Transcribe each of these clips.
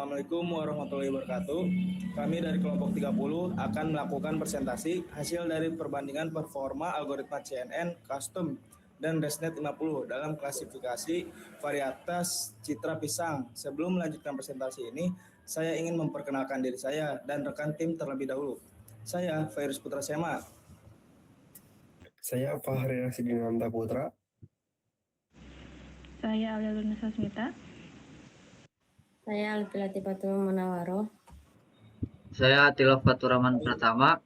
Assalamualaikum warahmatullahi wabarakatuh. Kami dari kelompok 30 akan melakukan presentasi hasil dari perbandingan performa algoritma CNN, custom, dan ResNet 50 dalam klasifikasi varietas citra pisang. Sebelum melanjutkan presentasi ini, saya ingin memperkenalkan diri saya dan rekan tim terlebih dahulu. Saya Fairuz Putra Sema. Saya Fahri Rasidinanta Putra. Saya Aulia Luna Sasmita. Saya Alfila Tifatul Munawaro. Saya Atilaf Faturaman Pratama.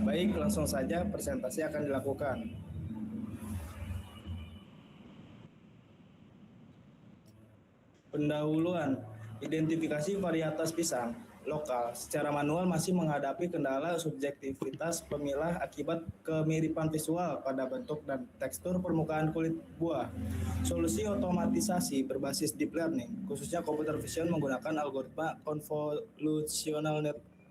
Baik, langsung saja presentasi akan dilakukan. Pendahuluan, identifikasi varietas pisang lokal secara manual masih menghadapi kendala subjektivitas pemilah akibat kemiripan visual pada bentuk dan tekstur permukaan kulit buah. Solusi otomatisasi berbasis deep learning, khususnya computer vision menggunakan algoritma convolutional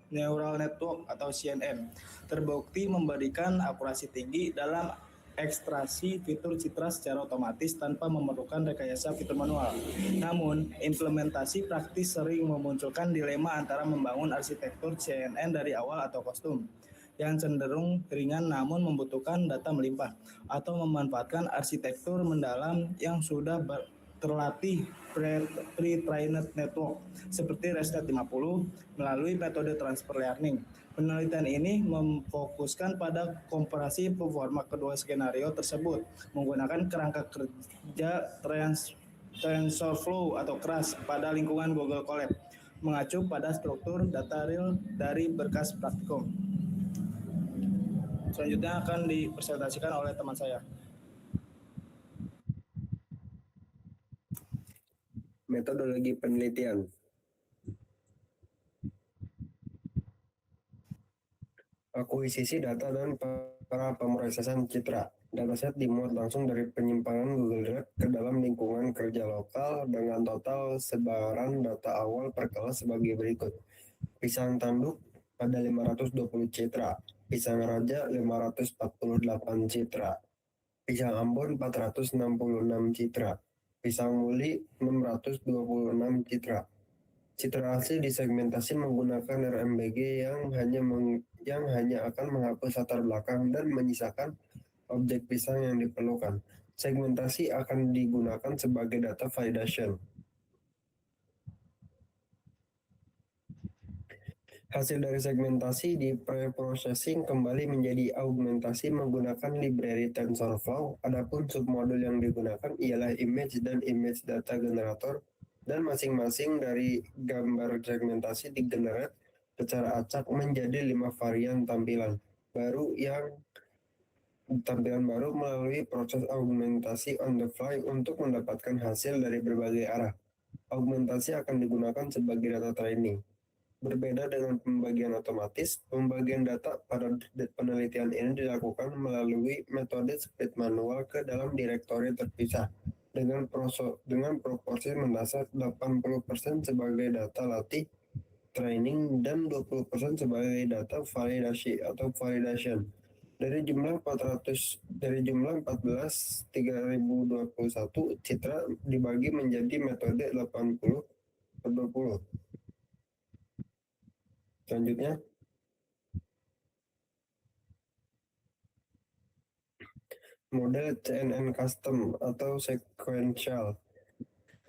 neural network atau CNN, terbukti memberikan akurasi tinggi dalam ekstraksi fitur citra secara otomatis tanpa memerlukan rekayasa fitur manual. Namun, implementasi praktis sering memunculkan dilema antara membangun arsitektur CNN dari awal atau kostum yang cenderung ringan namun membutuhkan data melimpah, atau memanfaatkan arsitektur mendalam yang sudah terlatih pre-trained network seperti ResNet 50 melalui metode transfer learning. Penelitian ini memfokuskan pada komparasi performa kedua skenario tersebut menggunakan kerangka kerja TensorFlow atau KRAS pada lingkungan Google Colab, mengacu pada struktur data real dari berkas praktikum. Selanjutnya akan dipresentasikan oleh teman saya. Metodologi penelitian. Akuisisi data dan para pemrosesan citra. Dataset dimuat langsung dari penyimpangan Google Drive ke dalam lingkungan kerja lokal dengan total sebaran data awal per kelas sebagai berikut. Pisang tanduk pada 520 citra, pisang raja 548 citra, pisang Ambon 466 citra, pisang muli 626 citra. Citra asli disegmentasi menggunakan RMBG yang hanya akan menghapus latar belakang dan menyisakan objek pisang yang diperlukan. Segmentasi akan digunakan sebagai data validation. Hasil dari segmentasi di pre-processing kembali menjadi augmentasi menggunakan library TensorFlow. Adapun submodul yang digunakan ialah image dan image data generator, dan masing-masing dari gambar segmentasi digenerate secara acak menjadi 5 varian tampilan baru melalui proses augmentasi on the fly untuk mendapatkan hasil dari berbagai arah. Augmentasi akan digunakan sebagai data training. Berbeda dengan pembagian otomatis, pembagian data pada penelitian ini dilakukan melalui metode split manual ke dalam direktori terpisah dengan proporsi mendasar 80% sebagai data latih training dan 20% sebagai data validasi atau validation. Dari jumlah 14.3021 citra dibagi menjadi metode 80/20. Selanjutnya, model CNN custom atau sequential.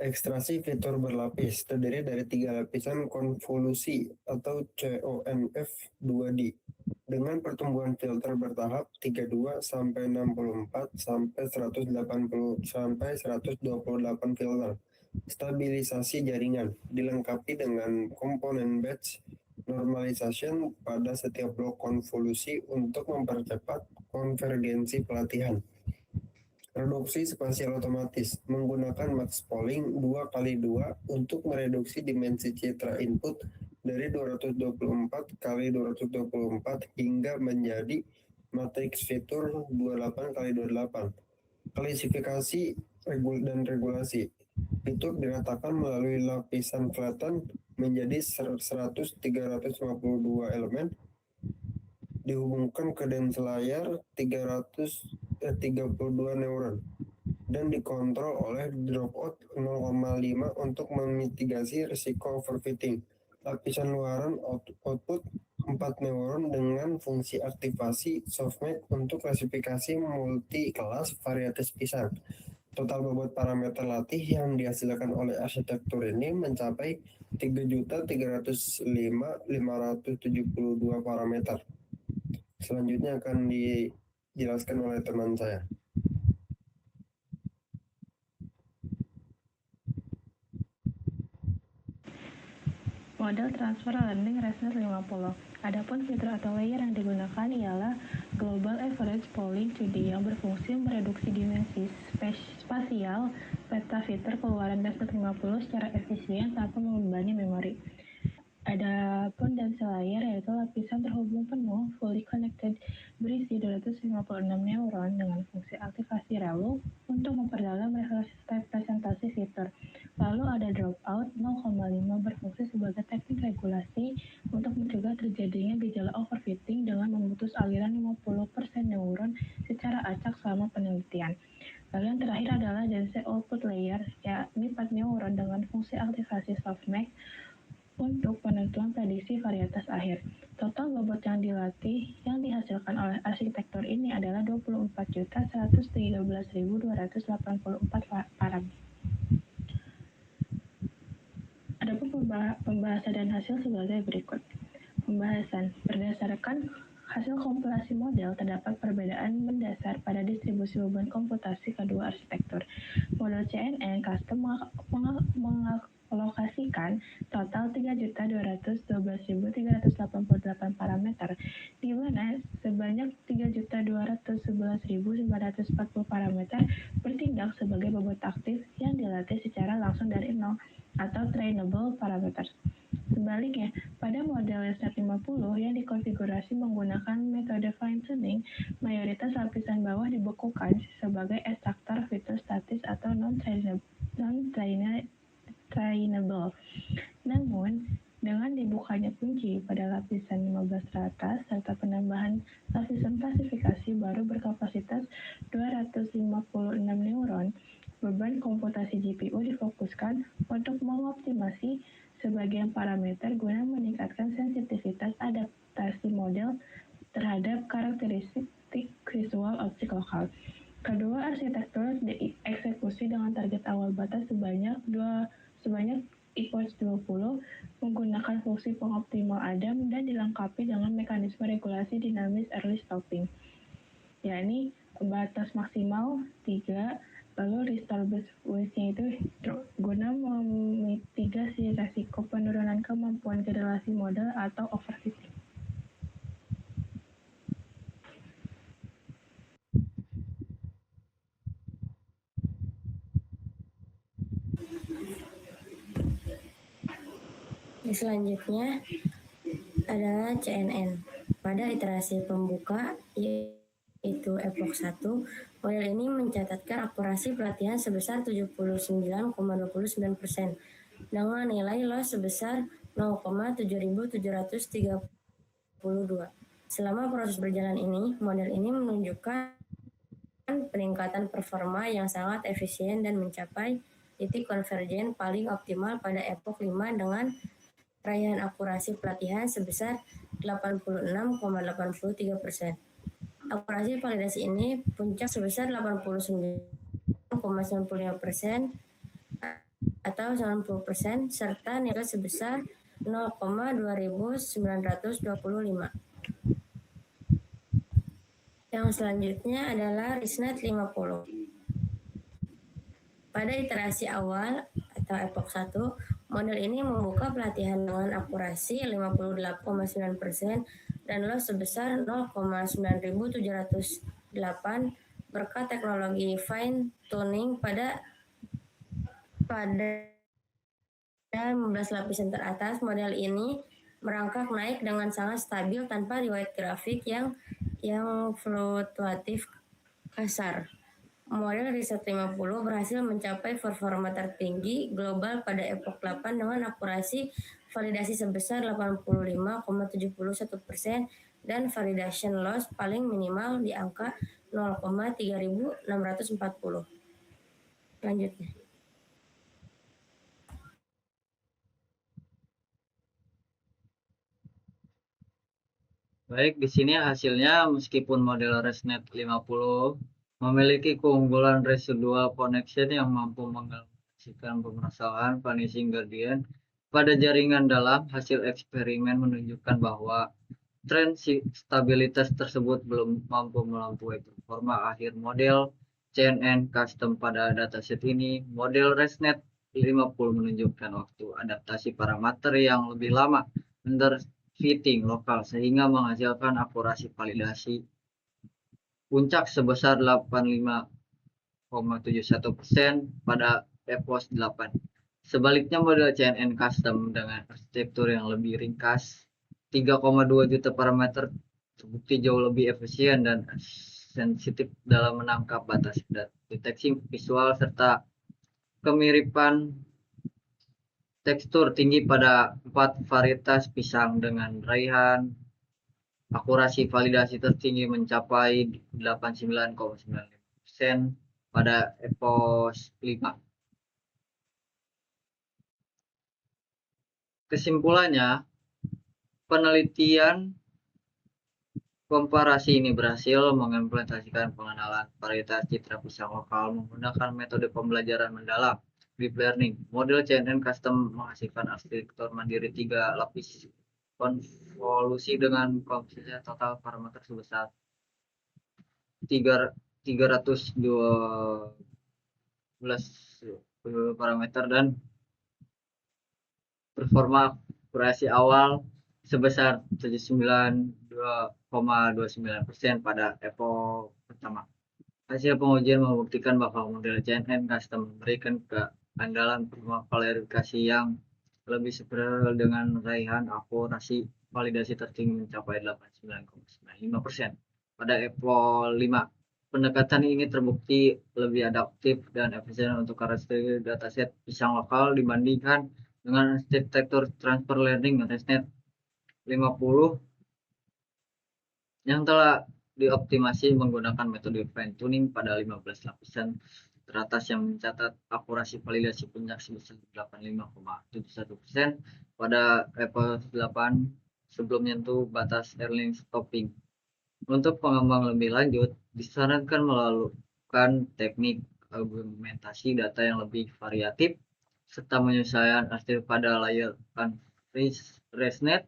Ekstraksi fitur berlapis terdiri dari 3 lapisan konvolusi atau CONF 2D dengan pertumbuhan filter bertahap 32 sampai 64 sampai 180 sampai 128 filter. Stabilisasi jaringan dilengkapi dengan komponen batch normalization pada setiap blok konvolusi untuk mempercepat konvergensi pelatihan. Reduksi spasial otomatis menggunakan max polling 2x2 untuk mereduksi dimensi citra input dari 224 kali 224 hingga menjadi matriks fitur 28 kali 28. Klasifikasi dan regulasi. Fitur diratakan melalui lapisan flatten menjadi 352 elemen, dihubungkan ke dens layar 32 neuron, dan dikontrol oleh dropout 0,5 untuk memitigasi risiko overfitting. Lapisan luaran output 4 neuron dengan fungsi aktivasi softmax untuk klasifikasi multi-kelas varietas pisang. Total bobot parameter latih yang dihasilkan oleh arsitektur ini mencapai 3.305.572 parameter. Selanjutnya akan dijelaskan oleh teman saya. Model Transfer Learning ResNet 50. Adapun fitur atau layer yang digunakan ialah Global Average Polling 2D yang berfungsi mereduksi dimensi spasial peta fitur keluaran ResNet 50 secara efisien tanpa membebani memori. Adapun density layer yaitu lapisan terhubung penuh fully connected berisi 256 neuron dengan fungsi aktivasi relu untuk memperdalam representasi fitur. Lalu ada dropout 0,5 berfungsi sebagai teknik regulasi untuk mencegah terjadinya gejala overfitting dengan memutus aliran 50% neuron secara acak selama penelitian. Lalu yang terakhir adalah density output layer, yakni 4 neuron dengan fungsi aktivasi softmax untuk penentuan prediksi varietas akhir. Total bobot yang dilatih yang dihasilkan oleh arsitektur ini adalah 24.113.284 parameter. Adapun pembahasan dan hasil sebagai berikut. Pembahasan berdasarkan hasil kompilasi model terdapat perbedaan mendasar pada distribusi beban komputasi kedua arsitektur. Model CNN custom mengalokasikan total 3.212.388 parameter, di mana sebanyak 3.211.940 parameter bertindak sebagai bobot aktif yang dilatih secara langsung dari nol atau trainable parameters. Sebaliknya, pada model ResNet 50 yang dikonfigurasi menggunakan metode fine-tuning, mayoritas lapisan bawah dibekukan sebagai ekstraktor fitur statis atau non-trainable. Namun, dengan dibukanya kunci pada lapisan 15 teratas serta penambahan lapisan klasifikasi baru berkapasitas 256 neuron, beban komputasi GPU difokuskan untuk mengoptimasi sebagian parameter guna meningkatkan sensitivitas adaptasi model terhadap karakteristik visual objek lokal. Kedua arsitektur dieksekusi dengan target awal batas sebanyak equals 20 menggunakan fungsi pengoptimal Adam dan dilengkapi dengan mekanisme regulasi dinamis early stopping, yakni batas maksimal 3, lalu restore base-nya itu guna memitigasi resiko penurunan kemampuan generasi model atau overfitting. Selanjutnya adalah CNN. Pada iterasi pembuka, yaitu Epoch 1, model ini mencatatkan akurasi pelatihan sebesar 79,29% dengan nilai loss sebesar 0,7732. Selama proses berjalan ini, model ini menunjukkan peningkatan performa yang sangat efisien dan mencapai titik konvergen paling optimal pada Epoch 5 dengan raihan akurasi pelatihan sebesar 86,83%. Akurasi validasi ini puncak sebesar 89,95% atau 90% serta nilai sebesar 0,2925. Yang selanjutnya adalah ResNet 50. Pada iterasi awal atau Epoch 1, model ini membuka pelatihan dengan akurasi 58,9% dan loss sebesar 0,9708 berkat teknologi fine tuning pada 15 lapisan teratas. Model ini merangkak naik dengan sangat stabil tanpa riwayat grafik yang fluktuatif kasar. Model ResNet 50 berhasil mencapai performa tertinggi global pada Epoch 8 dengan akurasi validasi sebesar 85,71% dan validation loss paling minimal di angka 0,3640. selanjutnya. Baik, di sini hasilnya meskipun model ResNet 50 memiliki keunggulan residual connection yang mampu mengatasi permasalahan vanishing gradient pada jaringan dalam, hasil eksperimen menunjukkan bahwa tren stabilitas tersebut belum mampu melampaui performa akhir model CNN custom pada dataset ini. Model ResNet 50 menunjukkan waktu adaptasi parameter yang lebih lama under fitting lokal sehingga menghasilkan akurasi validasi puncak sebesar 85,71% pada EPOS 8. Sebaliknya model CNN custom dengan arsitektur yang lebih ringkas 3,2 juta parameter terbukti jauh lebih efisien dan sensitif dalam menangkap batas deteksi visual serta kemiripan tekstur tinggi pada 4 varietas pisang dengan raihan akurasi validasi tertinggi mencapai 89,95% pada EPOS 5. Kesimpulannya, penelitian komparasi ini berhasil mengimplementasikan pengenalan varietas citra pisang lokal menggunakan metode pembelajaran mendalam deep learning. Model CNN custom menghasilkan arsitektur mandiri 3 lapis konvolusi dengan komposisi total parameter sebesar 312 parameter dan performa akurasi awal sebesar 79,29% pada EPO pertama. Hasil pengujian membuktikan bahwa model CNN custom memberikan keandalan performa klarifikasi yang lebih superior dengan raihan akurasi validasi tertinggi mencapai 89,95% pada EPO 5. Pendekatan ini terbukti lebih adaptif dan efisien untuk karakteristik dataset pisang lokal dibandingkan dengan arsitektur transfer learning ResNet 50 yang telah dioptimasi menggunakan metode fine tuning pada 15 lapisan teratas yang mencatat akurasi validasi puncak sebesar 85,71% pada EPO 8 sebelum menyentuh batas Erlang stopping. Untuk pengembang lebih lanjut, disarankan melakukan teknik argumentasi data yang lebih variatif serta menyesuaikan arsitektur pada layer ResNet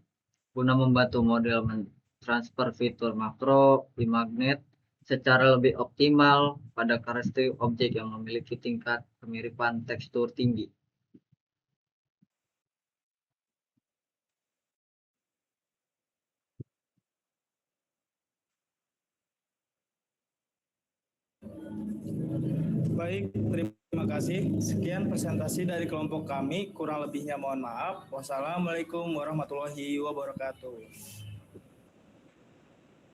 guna membantu model mentransfer fitur makro di magnet secara lebih optimal pada karakteristik objek yang memiliki tingkat kemiripan tekstur tinggi. Baik, terima kasih. Sekian presentasi dari kelompok kami. Kurang lebihnya mohon maaf. Wassalamualaikum warahmatullahi wabarakatuh.